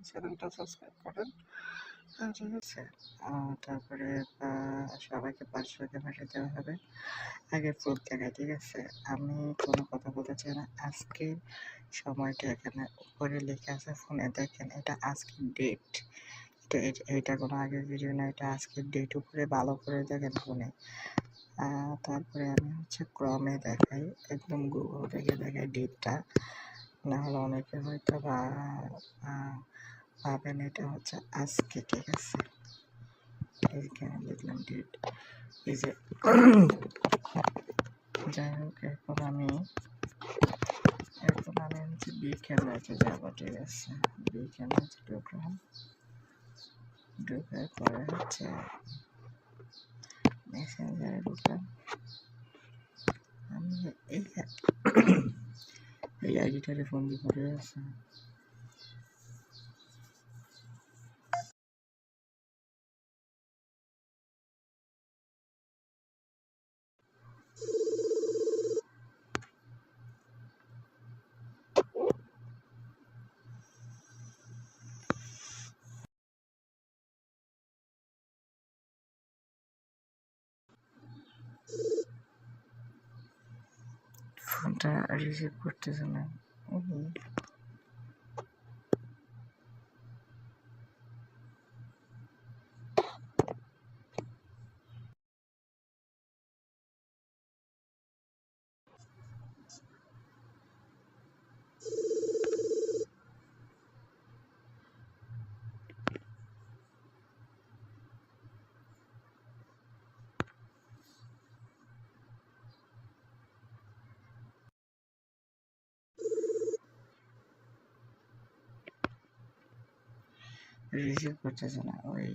চ্যানেলটা সাবস্ক্রাইব করেন। ঠিক আছে, তারপরে সবাইকে 500 ক্যামেরা দেওয়া হবে। আগে প্রুফ দেখায়, ঠিক আছে। আমি কোনো কথা বলতে চাই না। আজকে সময়টা এখানে উপরে লেখা আছে, ফোনে দেখেন, এটা আজকের ডেট। এটা কোনো আগের ভিডিও না, এটা আজকের ডেট। উপরে ভালো করে দেখেন ফোনে। তারপরে আমি হচ্ছে ক্রমে দেখাই, একদম গুগল থেকে দেখাই ডেটটা, না হলে অনেকে হয়তো ভাবেন এটা হচ্ছে আজকে, ঠিক আছে। এইখানে লিখলাম ডেট, এই যে। যাই হোক, এখন আমি হচ্ছে বিকেলে যাবো, ঠিক আছে। বিকেলে ঢুকলাম, ঢুকার পরে হচ্ছে মেসেঞ্জারে ঢুকলাম। আমি এই আইডিটারে ফোন দিয়ে করে আছে। ফোনটা রিসিভ করতেছে না। রিসিভ করতেছে না, ওই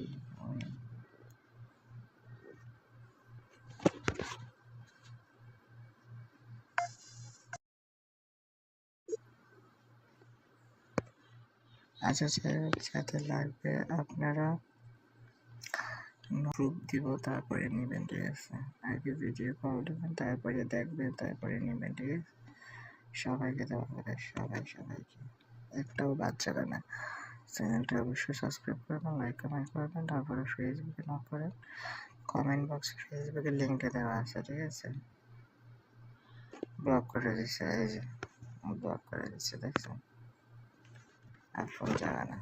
আচ্ছা, সাথে লাগবে আপনারা প্রুফ দিব, তারপরে নেবেন, ঠিক আছে। আগে ভিডিও কল দেবেন, তারপরে দেখবেন, তারপরে নেবেন, ঠিক আছে। সবাইকে দেওয়া হবে, সবাইকে, একটাও বাদ যাবে না। চ্যানেলটা অবশ্যই সাবস্ক্রাইব করবেন, লাইক কমেন্ট করবেন। তারপরে ফেসবুকে নক করেন, কমেন্ট বক্সে ফেসবুকের লিঙ্কটা দেওয়া আছে, ঠিক আছে। ব্লক করে দিচ্ছে, এই যে ব্লক করে দিচ্ছে, দেখছেন। আর ফোন যাবে না।